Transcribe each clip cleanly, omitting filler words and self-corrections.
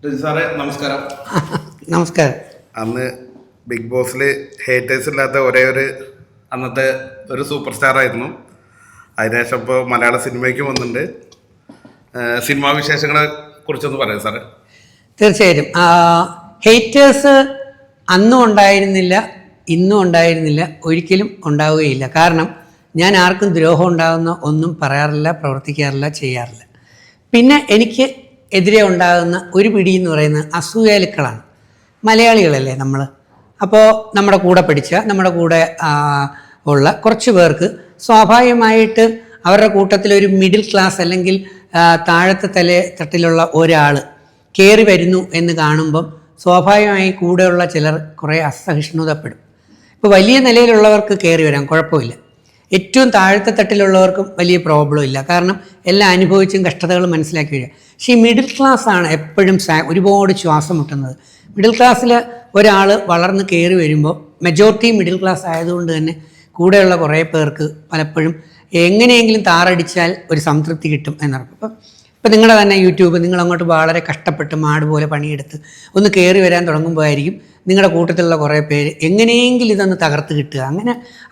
സാറേ നമസ്കാരം. നമസ്കാരം. അന്ന് ബിഗ് ബോസിൽ ഹേറ്റേഴ്സ് ഇല്ലാത്ത ഒരേ ഒരു അന്നത്തെ ഒരു സൂപ്പർ സ്റ്റാർ ആയിരുന്നു. അതിനുശേഷം ഇപ്പോൾ മലയാള സിനിമയ്ക്ക് വന്നിട്ടുണ്ട്. സിനിമാ വിശേഷങ്ങളെ കുറിച്ചൊന്ന് പറയാം സാറേ. തീർച്ചയായിട്ടും ഹേറ്റേഴ്സ് അന്നും ഉണ്ടായിരുന്നില്ല, ഇന്നും ഉണ്ടായിരുന്നില്ല, ഒരിക്കലും ഉണ്ടാവുകയില്ല. കാരണം ഞാൻ ആർക്കും ദ്രോഹം ഉണ്ടാകുന്ന ഒന്നും പറയാറില്ല, പ്രവർത്തിക്കാറില്ല, ചെയ്യാറില്ല. പിന്നെ എനിക്ക് എതിരെ ഉണ്ടാകുന്ന ഒരു പിടി എന്ന് പറയുന്നത് അസൂയാലുക്കളാണ്. മലയാളികളല്ലേ നമ്മൾ. അപ്പോൾ നമ്മുടെ കൂടെ പഠിച്ച, നമ്മുടെ കൂടെ ഉള്ള കുറച്ച് പേർക്ക് സ്വാഭാവികമായിട്ട് അവരുടെ കൂട്ടത്തിലൊരു മിഡിൽ ക്ലാസ് അല്ലെങ്കിൽ താഴത്തെ തട്ടിലുള്ള ഒരാൾ കയറി വരുന്നു എന്ന് കാണുമ്പം സ്വാഭാവികമായി കൂടെയുള്ള ചിലർ കുറേ അസഹിഷ്ണുതപ്പെടും. ഇപ്പോൾ വലിയ നിലയിലുള്ളവർക്ക് കയറി വരാം, കുഴപ്പമില്ല. ഏറ്റവും താഴത്തെ തട്ടിലുള്ളവർക്കും വലിയ പ്രോബ്ലം ഇല്ല, കാരണം എല്ലാം അനുഭവിച്ചും കഷ്ടതകളും മനസ്സിലാക്കി വരിക. പക്ഷേ ഈ മിഡിൽ ക്ലാസ്സാണ് എപ്പോഴും ഒരുപാട് ശ്വാസം മുട്ടുന്നത്. മിഡിൽ ക്ലാസ്സിൽ ഒരാൾ വളർന്ന് കയറി വരുമ്പോൾ മെജോറിറ്റി മിഡിൽ ക്ലാസ് ആയതുകൊണ്ട് തന്നെ കൂടെയുള്ള കുറേ പേർക്ക് പലപ്പോഴും എങ്ങനെയെങ്കിലും താറടിച്ചാൽ ഒരു സംതൃപ്തി കിട്ടും എന്നർത്ഥം. ഇപ്പം നിങ്ങളുടെ തന്നെ യൂട്യൂബ്, നിങ്ങളങ്ങോട്ട് വളരെ കഷ്ടപ്പെട്ട് മാട് പോലെ പണിയെടുത്ത് ഒന്ന് കയറി വരാൻ തുടങ്ങുമ്പോഴായിരിക്കും നിങ്ങളുടെ കൂട്ടത്തിലുള്ള കുറേ പേര് എങ്ങനെയെങ്കിലും ഇതൊന്ന് തകർത്ത് കിട്ടുക.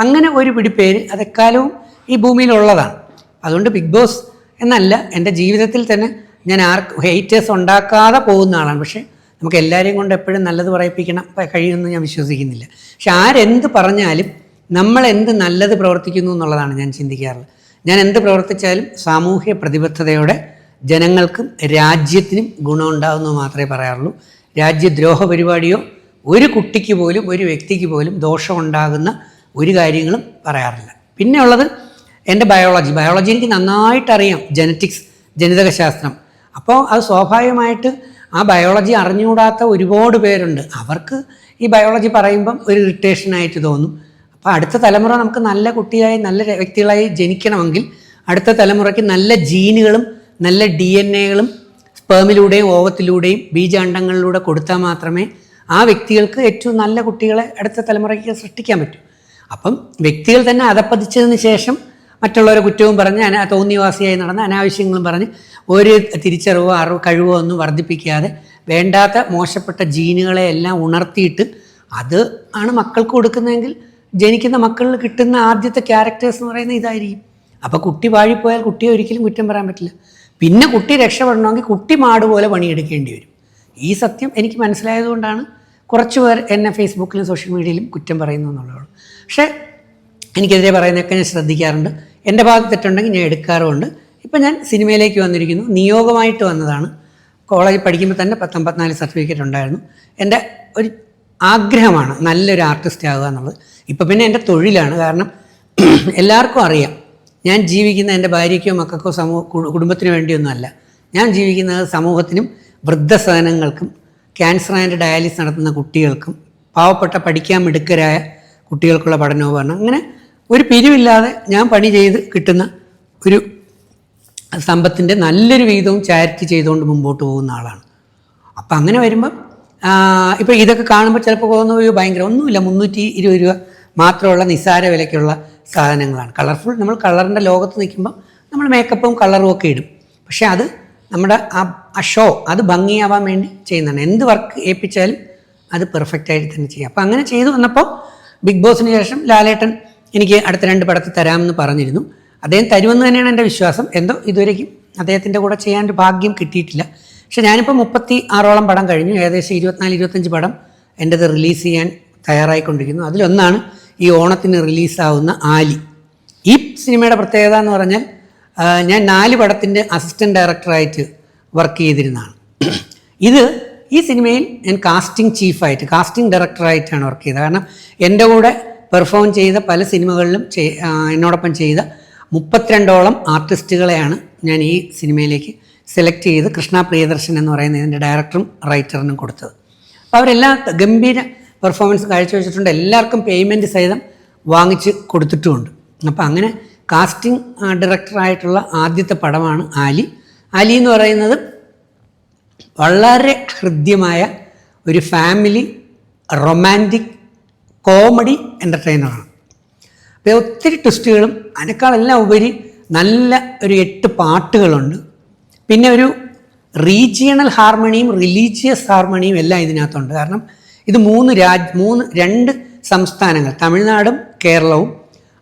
അങ്ങനെ ഒരു പിടി പേര് അതെക്കാലവും ഈ ഭൂമിയിലുള്ളതാണ്. അതുകൊണ്ട് ബിഗ് ബോസ് എന്നല്ല, എൻ്റെ ജീവിതത്തിൽ തന്നെ ഞാൻ ഹെയ്റ്റേഴ്സ് ഉണ്ടാക്കാതെ പോകുന്ന ആളാണ്. പക്ഷേ നമുക്ക് എല്ലാവരെയും കൊണ്ട് എപ്പോഴും നല്ലത് പറയിപ്പിക്കണം കഴിയുമെന്ന് ഞാൻ വിശ്വസിക്കുന്നില്ല. പക്ഷെ ആരെന്ത് പറഞ്ഞാലും നമ്മൾ എന്ത് നല്ലത് പ്രവർത്തിക്കുന്നു എന്നുള്ളതാണ് ഞാൻ ചിന്തിക്കാറുള്ളത്. ഞാൻ എന്ത് പ്രവർത്തിച്ചാലും സാമൂഹ്യ പ്രതിബദ്ധതയോടെ ജനങ്ങൾക്കും രാജ്യത്തിനും ഗുണമുണ്ടാകുന്നത് മാത്രമേ പറയാറുള്ളൂ. രാജ്യദ്രോഹ പരിപാടിയോ ഒരു കുട്ടിക്ക് പോലും ഒരു വ്യക്തിക്ക് പോലും ദോഷമുണ്ടാകുന്ന ഒരു കാര്യങ്ങളും പറയാറില്ല. പിന്നെ ഉള്ളത് എൻ്റെ ബയോളജി എനിക്ക് നന്നായിട്ടറിയാം. ജനറ്റിക്സ്, ജനിതകശാസ്ത്രം. അപ്പോൾ അത് സ്വാഭാവികമായിട്ട് ആ ബയോളജി അറിഞ്ഞുകൂടാത്ത ഒരുപാട് പേരുണ്ട്. അവർക്ക് ഈ ബയോളജി പറയുമ്പം ഒരു ഇറിറ്റേഷനായിട്ട് തോന്നും. അപ്പോൾ അടുത്ത തലമുറ നമുക്ക് നല്ല കുട്ടിയായി നല്ല വ്യക്തികളായി ജനിക്കണമെങ്കിൽ അടുത്ത തലമുറയ്ക്ക് നല്ല ജീനുകളും നല്ല DNA-കളും സ്പേമിലൂടെയും ഓവത്തിലൂടെയും ബീജാണ്ടങ്ങളിലൂടെ കൊടുത്താൽ മാത്രമേ ആ വ്യക്തികൾക്ക് ഏറ്റവും നല്ല കുട്ടികളെ അടുത്ത തലമുറയ്ക്ക് സൃഷ്ടിക്കാൻ പറ്റൂ. അപ്പം വ്യക്തികൾ തന്നെ അധപ്പതിച്ചതിന് ശേഷം മറ്റുള്ളവരെ കുറ്റവും പറഞ്ഞ് തോന്നിവാസിയായി നടന്ന അനാവശ്യങ്ങളും പറഞ്ഞ് ഒരു തിരിച്ചറിവോ കഴിവോ ഒന്നും വർദ്ധിപ്പിക്കാതെ വേണ്ടാത്ത മോശപ്പെട്ട ജീനുകളെ എല്ലാം ഉണർത്തിയിട്ട് അത് ആണ് മക്കൾക്ക് കൊടുക്കുന്നതെങ്കിൽ ജനിക്കുന്ന മക്കളിൽ കിട്ടുന്ന ആദ്യത്തെ ക്യാരക്ടേഴ്സ് എന്ന് പറയുന്നത് ഇതായിരിക്കും. അപ്പോൾ കുട്ടി വാഴിപ്പോയാൽ കുട്ടിയെ ഒരിക്കലും കുറ്റം പറയാൻ പറ്റില്ല. പിന്നെ കുട്ടി രക്ഷപ്പെടണമെങ്കിൽ കുട്ടി മാട് പോലെ പണിയെടുക്കേണ്ടി വരും. ഈ സത്യം എനിക്ക് മനസ്സിലായതുകൊണ്ടാണ് കുറച്ച് പേർ എന്നെ ഫേസ്ബുക്കിലും സോഷ്യൽ മീഡിയയിലും കുറ്റം പറയുന്നു എന്നുള്ളതാണ്. പക്ഷേ എനിക്കെതിരെ പറയുന്നതൊക്കെ ഞാൻ ശ്രദ്ധിക്കാറുണ്ട്. എൻ്റെ ഭാഗത്ത് തെറ്റുണ്ടെങ്കിൽ ഞാൻ എടുക്കാറുമുണ്ട്. ഇപ്പം ഞാൻ സിനിമയിലേക്ക് വന്നിരിക്കുന്നു. നിയോഗമായിട്ട് വന്നതാണ്. കോളേജിൽ പഠിക്കുമ്പോൾ തന്നെ 54 സർട്ടിഫിക്കറ്റ് ഉണ്ടായിരുന്നു. എൻ്റെ ഒരു ആഗ്രഹമാണ് നല്ലൊരു ആർട്ടിസ്റ്റ് ആവുക എന്നുള്ളത്. ഇപ്പം പിന്നെ എൻ്റെ തൊഴിലാണ്. കാരണം എല്ലാവർക്കും അറിയാം ഞാൻ ജീവിക്കുന്ന എൻ്റെ ഭാര്യയ്ക്കോ മക്കൾക്കോ കുടുംബത്തിന് വേണ്ടിയൊന്നുമല്ല. ഞാൻ ജീവിക്കുന്നത് സമൂഹത്തിനും വൃദ്ധസദനങ്ങൾക്കും ക്യാൻസർ ആൻഡ് ഡയാലിസിസ് നടത്തുന്ന കുട്ടികൾക്കും പാവപ്പെട്ട പഠിക്കാൻ മിടുക്കരായ കുട്ടികൾക്കുള്ള പഠനോപകരണം, അങ്ങനെ ഒരു പിരിവില്ലാതെ ഞാൻ പണി ചെയ്ത് കിട്ടുന്ന ഒരു സമ്പത്തിൻ്റെ നല്ലൊരു വിഹിതവും ചാരിറ്റി ചെയ്തുകൊണ്ട് മുമ്പോട്ട് പോകുന്ന ആളാണ്. അപ്പം അങ്ങനെ വരുമ്പം ഇപ്പോൾ ഇതൊക്കെ കാണുമ്പോൾ ചിലപ്പോൾ തോന്നുന്നത് ഭയങ്കര ഒന്നുമില്ല, 320 രൂപ മാത്രമുള്ള നിസ്സാര വിലയ്ക്കുള്ള സാധനങ്ങളാണ്. കളർഫുൾ, നമ്മൾ കളറിൻ്റെ ലോകത്ത് നിൽക്കുമ്പോൾ നമ്മൾ മേക്കപ്പും കളറും ഒക്കെ ഇടും. പക്ഷേ അത് നമ്മുടെ ആ ഷോ അത് ഭംഗിയാവാൻ വേണ്ടി ചെയ്യുന്നതാണ്. എന്ത് വർക്ക് ഏൽപ്പിച്ചാലും അത് പെർഫെക്റ്റായിട്ട് തന്നെ ചെയ്യാം. അപ്പോൾ അങ്ങനെ ചെയ്തു വന്നപ്പോൾ ബിഗ് ബോസിന് ശേഷം ലാലേട്ടൻ എനിക്ക് അടുത്ത 2 പടത്തിൽ തരാമെന്ന് പറഞ്ഞിരുന്നു. അദ്ദേഹം തരുമെന്ന് തന്നെയാണ് എൻ്റെ വിശ്വാസം. എന്തോ ഇതുവരേക്കും അദ്ദേഹത്തിൻ്റെ കൂടെ ചെയ്യാനൊരു ഭാഗ്യം കിട്ടിയിട്ടില്ല. പക്ഷെ ഞാനിപ്പോൾ 36ഓളം പടം കഴിഞ്ഞു. ഏകദേശം 24-25 പടം എൻ്റെത് റിലീസ് ചെയ്യാൻ തയ്യാറായിക്കൊണ്ടിരിക്കുന്നു. അതിലൊന്നാണ് ഈ ഓണത്തിന് റിലീസാവുന്ന ആലി. ഈ സിനിമയുടെ പ്രത്യേകത എന്ന് പറഞ്ഞാൽ ഞാൻ 4 പടത്തിൻ്റെ അസിസ്റ്റൻറ്റ് ഡയറക്ടറായിട്ട് വർക്ക് ചെയ്തിരുന്നതാണ്. ഈ സിനിമയിൽ ഞാൻ കാസ്റ്റിംഗ് ഡയറക്ടറായിട്ടാണ് വർക്ക് ചെയ്തത്. കാരണം എൻ്റെ കൂടെ പെർഫോം ചെയ്ത പല സിനിമകളിലും എന്നോടൊപ്പം ചെയ്ത 32ഓളം ആർട്ടിസ്റ്റുകളെയാണ് ഞാൻ ഈ സിനിമയിലേക്ക് സെലക്ട് ചെയ്ത് കൃഷ്ണ പ്രിയദർശൻ എന്ന് പറയുന്ന ഇതിൻ്റെ ഡയറക്ടറും റൈറ്ററിനും കൊടുത്തത്. അപ്പോൾ അവരെല്ലാം ഗംഭീര പെർഫോമൻസ് കാഴ്ചവെച്ചിട്ടുണ്ട്. എല്ലാവർക്കും പേയ്മെൻറ്റ് സഹിതം വാങ്ങിച്ച് കൊടുത്തിട്ടുമുണ്ട്. അപ്പോൾ അങ്ങനെ കാസ്റ്റിംഗ് ഡയറക്ടറായിട്ടുള്ള ആദ്യത്തെ പടമാണ് ആലി. ആലി എന്ന് പറയുന്നത് വളരെ ഹൃദ്യമായ ഒരു ഫാമിലി റൊമാൻറ്റിക് കോമഡി എൻ്റർടൈനറാണ്. അപ്പോൾ ഒത്തിരി ട്വിസ്റ്റുകളും അതിനേക്കാളെല്ലാം ഉപരി നല്ല ഒരു 8 പാട്ടുകളുണ്ട്. പിന്നെ ഒരു റീജിയണൽ ഹാർമണിയും റിലീജിയസ് ഹാർമണിയും എല്ലാം ഇതിനകത്തുണ്ട്. കാരണം ഇത് രണ്ട് സംസ്ഥാനങ്ങൾ, തമിഴ്നാടും കേരളവും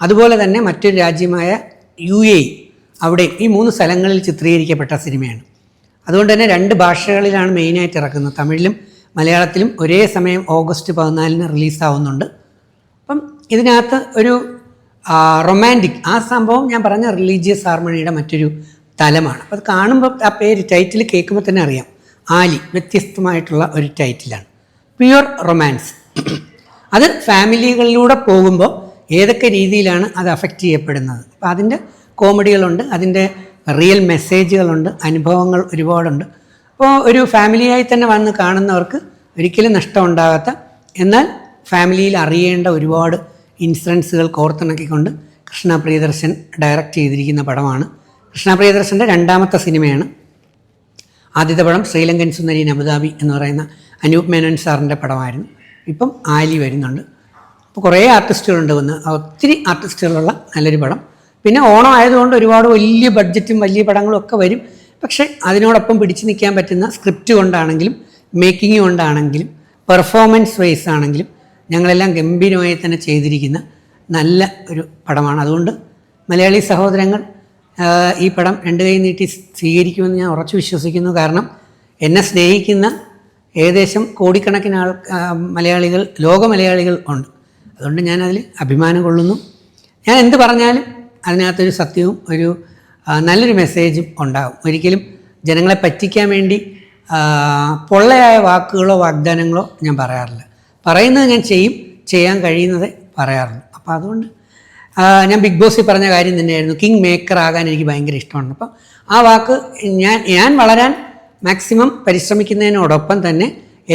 അതുപോലെ തന്നെ മറ്റൊരു രാജ്യമായ UAE, അവിടെ ഈ 3 സ്ഥലങ്ങളിൽ ചിത്രീകരിക്കപ്പെട്ട സിനിമയാണ്. അതുകൊണ്ട് തന്നെ 2 ഭാഷകളിലാണ് മെയിനായിട്ട് ഇറക്കുന്നത്. തമിഴിലും മലയാളത്തിലും ഒരേ സമയം ഓഗസ്റ്റ് 14 റിലീസാവുന്നുണ്ട്. അപ്പം ഇതിനകത്ത് ഒരു റൊമാൻറ്റിക് ആ സംഭവം ഞാൻ പറഞ്ഞ റിലീജിയസ് ഹാർമണിയുടെ മറ്റൊരു തലമാണ്. അപ്പോൾ അത് കാണുമ്പോൾ ആ പേര് ടൈറ്റിൽ കേൾക്കുമ്പോൾ തന്നെ അറിയാം, ആലി വ്യത്യസ്തമായിട്ടുള്ള ഒരു ടൈറ്റിലാണ്. Pure romance. അത് ഫാമിലികളിലൂടെ പോകുമ്പോൾ ഏതൊക്കെ രീതിയിലാണ് അത് അഫക്റ്റ് ചെയ്യപ്പെടുന്നത്. അപ്പോൾ അതിൻ്റെ കോമഡികളുണ്ട്, അതിൻ്റെ റിയൽ മെസ്സേജുകളുണ്ട്, അനുഭവങ്ങൾ ഒരുപാടുണ്ട്. അപ്പോൾ ഒരു ഫാമിലിയായി തന്നെ വന്ന് കാണുന്നവർക്ക് ഒരിക്കലും നഷ്ടം ഉണ്ടാകാത്ത, എന്നാൽ ഫാമിലിയിൽ അറിയേണ്ട ഒരുപാട് ഇൻസിഡൻസുകൾ കോർത്തിണക്കിക്കൊണ്ട് കൃഷ്ണ പ്രിയദർശൻ ഡയറക്റ്റ് ചെയ്തിരിക്കുന്ന പടമാണ്. കൃഷ്ണ പ്രിയദർശൻ്റെ 2ാമത്തെ സിനിമയാണ്. ആദ്യത്തെ പടം ശ്രീലങ്കൻ സുന്ദരി അബുദാബി എന്ന് പറയുന്ന അനൂപ് മേനോൻ സാറിൻ്റെ പടമായിരുന്നു. ഇപ്പം ആലി വരുന്നുണ്ട്. അപ്പോൾ കുറേ ആർട്ടിസ്റ്റുകളുണ്ട് വന്ന്, ഒത്തിരി ആർട്ടിസ്റ്റുകളുള്ള നല്ലൊരു പടം. പിന്നെ ഓണം ആയതുകൊണ്ട് ഒരുപാട് വലിയ ബഡ്ജറ്റും വലിയ പടങ്ങളും ഒക്കെ വരും. പക്ഷേ അതിനോടൊപ്പം പിടിച്ചു നിൽക്കാൻ പറ്റുന്ന സ്ക്രിപ്റ്റ് കൊണ്ടാണെങ്കിലും മേക്കിംഗ് കൊണ്ടാണെങ്കിലും പെർഫോമൻസ് വൈസ് ആണെങ്കിലും ഞങ്ങളെല്ലാം ഗംഭീരമായി തന്നെ ചെയ്തിരിക്കുന്ന നല്ല ഒരു പടമാണ്. അതുകൊണ്ട് മലയാളി സഹോദരങ്ങൾ ഈ പടം 2 കൈ നീട്ടി സ്വീകരിക്കുമെന്ന് ഞാൻ ഉറച്ചു വിശ്വസിക്കുന്നു. കാരണം എന്നെ സ്നേഹിക്കുന്ന ഏകദേശം കോടിക്കണക്കിന് മലയാളികൾ, ലോക മലയാളികൾ ഉണ്ട്. അതുകൊണ്ട് ഞാനതിൽ അഭിമാനം കൊള്ളുന്നു. ഞാൻ എന്ത് പറഞ്ഞാലും അതിനകത്തൊരു സത്യവും ഒരു നല്ലൊരു മെസ്സേജും ഉണ്ടാകും. ഒരിക്കലും ജനങ്ങളെ പറ്റിക്കാൻ വേണ്ടി പൊള്ളയായ വാക്കുകളോ വാഗ്ദാനങ്ങളോ ഞാൻ പറയാറില്ല. പറയുന്നത് ഞാൻ ചെയ്യാൻ കഴിയുന്നത് പറയാറുള്ളൂ. അപ്പോൾ അതുകൊണ്ട് ഞാൻ ബിഗ് ബോസിൽ പറഞ്ഞ കാര്യം തന്നെയായിരുന്നു, കിങ് മേക്കർ ആകാൻ എനിക്ക് ഭയങ്കര ഇഷ്ടമാണ്. അപ്പം ആ വാക്ക് ഞാൻ വളരാൻ മാക്സിമം പരിശ്രമിക്കുന്നതിനോടൊപ്പം തന്നെ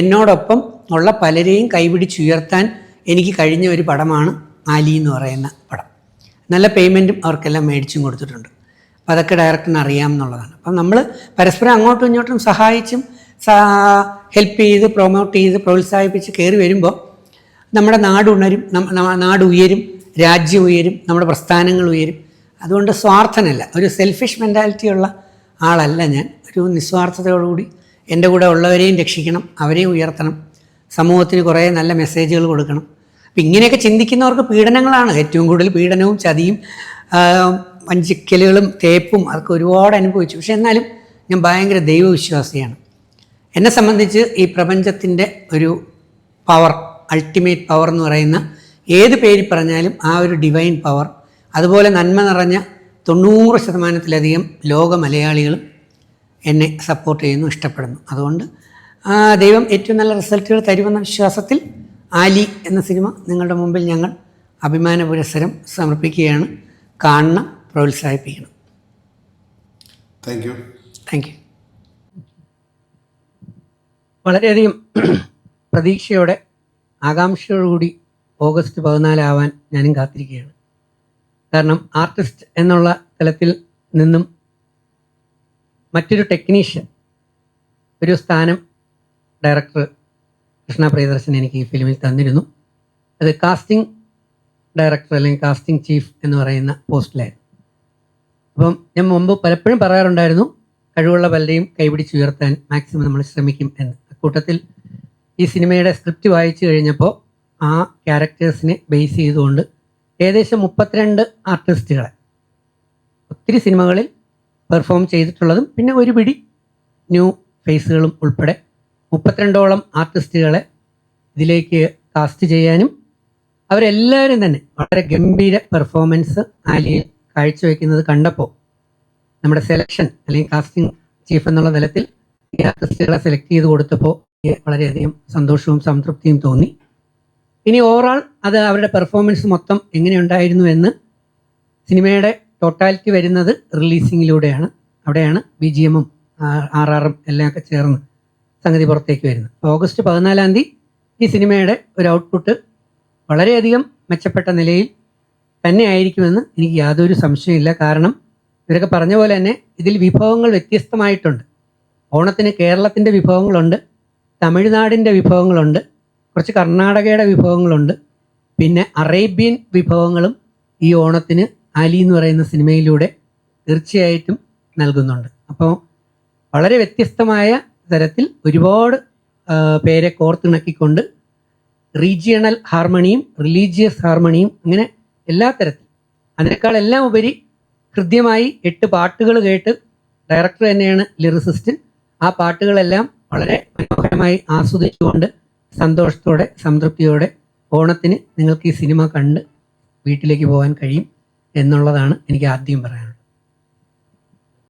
എന്നോടൊപ്പം ഉള്ള പലരെയും കൈപിടിച്ചുയർത്താൻ എനിക്ക് കഴിഞ്ഞ ഒരു പടമാണ് ആലി എന്ന് പറയുന്ന പടം. നല്ല പേയ്മെൻറ്റും അവർക്കെല്ലാം മേടിച്ചും കൊടുത്തിട്ടുണ്ട്. അപ്പോൾ അതൊക്കെ ഡയറക്ടറിന് അറിയാമെന്നുള്ളതാണ്. അപ്പം നമ്മൾ പരസ്പരം അങ്ങോട്ടും ഇങ്ങോട്ടും സഹായിച്ചും ഹെൽപ്പ് ചെയ്ത് പ്രൊമോട്ട് ചെയ്ത് പ്രോത്സാഹിപ്പിച്ച് കയറി വരുമ്പോൾ നമ്മുടെ നാട് ഉയരും, രാജ്യം ഉയരും, നമ്മുടെ പ്രസ്ഥാനങ്ങൾ ഉയരും. അതുകൊണ്ട് സ്വാർത്ഥനല്ല, ഒരു സെൽഫിഷ് മെൻറ്റാലിറ്റിയുള്ള ആളല്ല ഞാൻ. ഒരു നിസ്വാർത്ഥതയോടുകൂടി എൻ്റെ കൂടെ ഉള്ളവരെയും രക്ഷിക്കണം, അവരെയും ഉയർത്തണം, സമൂഹത്തിന് കുറേ നല്ല മെസ്സേജുകൾ കൊടുക്കണം. അപ്പം ഇങ്ങനെയൊക്കെ ചിന്തിക്കുന്നവർക്ക് പീഡനങ്ങളാണ് ഏറ്റവും കൂടുതൽ. പീഡനവും ചതിയും വഞ്ചിക്കലുകളും തേപ്പും അതൊക്കെ ഒരുപാട് അനുഭവിച്ചു. പക്ഷെ എന്നാലും ഞാൻ ഭയങ്കര ദൈവവിശ്വാസിയാണ്. എന്നെ സംബന്ധിച്ച് ഈ പ്രപഞ്ചത്തിൻ്റെ ഒരു പവർ, അൾട്ടിമേറ്റ് പവർ എന്ന് പറയുന്ന ഏത് പേര് പറഞ്ഞാലും ആ ഒരു ഡിവൈൻ പവർ, അതുപോലെ നന്മ നിറഞ്ഞ 90% ലോക മലയാളികളും എന്നെ സപ്പോർട്ട് ചെയ്യുന്നു, ഇഷ്ടപ്പെടുന്നു. അതുകൊണ്ട് ദൈവം ഏറ്റവും നല്ല റിസൾട്ടുകൾ തരുമെന്ന വിശ്വാസത്തിൽ ആലി എന്ന സിനിമ നിങ്ങളുടെ മുമ്പിൽ ഞങ്ങൾ അഭിമാന പുരസ്സരം സമർപ്പിക്കുകയാണ്. കാണണം, പ്രോത്സാഹിപ്പിക്കണം. Thank you. വളരെയധികം പ്രതീക്ഷയോടെ ആകാംക്ഷയോടുകൂടി ഓഗസ്റ്റ് 14 ആവാൻ ഞാനും കാത്തിരിക്കുകയാണ്. കാരണം ആർട്ടിസ്റ്റ് എന്നുള്ള തലത്തിൽ നിന്നും മറ്റൊരു ടെക്നീഷ്യൻ ഒരു സ്ഥാനം ഡയറക്ടർ കൃഷ്ണ പ്രിയദർശൻ എനിക്ക് ഈ ഫിലിമിൽ തന്നിരുന്നു. അത് കാസ്റ്റിംഗ് ഡയറക്ടർ അല്ലെങ്കിൽ കാസ്റ്റിംഗ് ചീഫ് എന്ന് പറയുന്ന പോസ്റ്റിലായിരുന്നു. അപ്പം ഞാൻ മുമ്പ് പലപ്പോഴും പറയാറുണ്ടായിരുന്നു, കഴിവുള്ള പലരെയും കൈപിടിച്ചുയർത്താൻ മാക്സിമം നമ്മൾ ശ്രമിക്കും എന്ന്. അക്കൂട്ടത്തിൽ ഈ സിനിമയുടെ സ്ക്രിപ്റ്റ് വായിച്ചു കഴിഞ്ഞപ്പോൾ ആ ക്യാരക്ടേഴ്സിനെ ബേസ് ചെയ്തുകൊണ്ട് ഏകദേശം 32 ആർട്ടിസ്റ്റുകളെ ഒത്തിരി സിനിമകളിൽ പെർഫോം ചെയ്തിട്ടുള്ളതും പിന്നെ ഒരു പിടി ന്യൂ ഫേസുകളും ഉൾപ്പെടെ 32ഓളം ആർട്ടിസ്റ്റുകളെ ഇതിലേക്ക് കാസ്റ്റ് ചെയ്യാനും അവരെല്ലാവരും തന്നെ വളരെ ഗംഭീര പെർഫോമൻസ് ആലിയിൽ കാഴ്ചവെക്കുന്നത് കണ്ടപ്പോൾ നമ്മുടെ സെലക്ഷൻ അല്ലെങ്കിൽ കാസ്റ്റിംഗ് ചീഫ് എന്നുള്ള തലത്തിൽ ഈ ആർട്ടിസ്റ്റുകളെ സെലക്ട് ചെയ്ത് കൊടുത്തപ്പോൾ വളരെയധികം സന്തോഷവും സംതൃപ്തിയും തോന്നി. ഇനി ഓവറാൾ അത് അവരുടെ പെർഫോമൻസ് മൊത്തം എങ്ങനെയുണ്ടായിരുന്നു എന്ന് സിനിമയുടെ ടോട്ടാലിറ്റി വരുന്നത് റിലീസിങ്ങിലൂടെയാണ്. അവിടെയാണ് BGM-ഉം RR-ഉം എല്ലാം ഒക്കെ ചേർന്ന് സംഗതി പുറത്തേക്ക് വരുന്നത്. ഓഗസ്റ്റ് 14 ഈ സിനിമയുടെ ഒരു ഔട്ട്പുട്ട് വളരെയധികം മെച്ചപ്പെട്ട നിലയിൽ തന്നെ ആയിരിക്കുമെന്ന് എനിക്ക് യാതൊരു സംശയമില്ല. കാരണം ഇവരൊക്കെ പറഞ്ഞ പോലെ തന്നെ ഇതിൽ വിഭവങ്ങൾ വ്യത്യസ്തമായിട്ടുണ്ട്. ഓണത്തിന് കേരളത്തിൻ്റെ വിഭവങ്ങളുണ്ട്, തമിഴ്നാടിൻ്റെ വിഭവങ്ങളുണ്ട്, കുറച്ച് കർണാടകയുടെ വിഭവങ്ങളുണ്ട്, പിന്നെ അറേബ്യൻ വിഭവങ്ങളും ഈ ഓണത്തിന് ആലി എന്ന് പറയുന്ന സിനിമയിലൂടെ തീർച്ചയായിട്ടും നൽകുന്നുണ്ട്. അപ്പോൾ വളരെ വ്യത്യസ്തമായ തരത്തിൽ ഒരുപാട് പേരെ കോർത്തിണക്കിക്കൊണ്ട് റീജിയണൽ ഹാർമണിയും റിലീജിയസ് ഹാർമണിയും അങ്ങനെ എല്ലാ തരത്തിൽ, അതിനേക്കാളെല്ലാം ഉപരി ഹൃദ്യമായി 8 പാട്ടുകൾ കേട്ട്, ഡയറക്ടർ തന്നെയാണ് ലിറിസിസ്റ്റ്, ആ പാട്ടുകളെല്ലാം വളരെ മനോഹരമായി ആസ്വദിച്ചുകൊണ്ട് സന്തോഷത്തോടെ സംതൃപ്തിയോടെ ഓണത്തിന് നിങ്ങൾക്ക് ഈ സിനിമ കണ്ട് വീട്ടിലേക്ക് പോകാൻ കഴിയും എന്നുള്ളതാണ് എനിക്ക് ആദ്യം പറയാനുള്ളത്.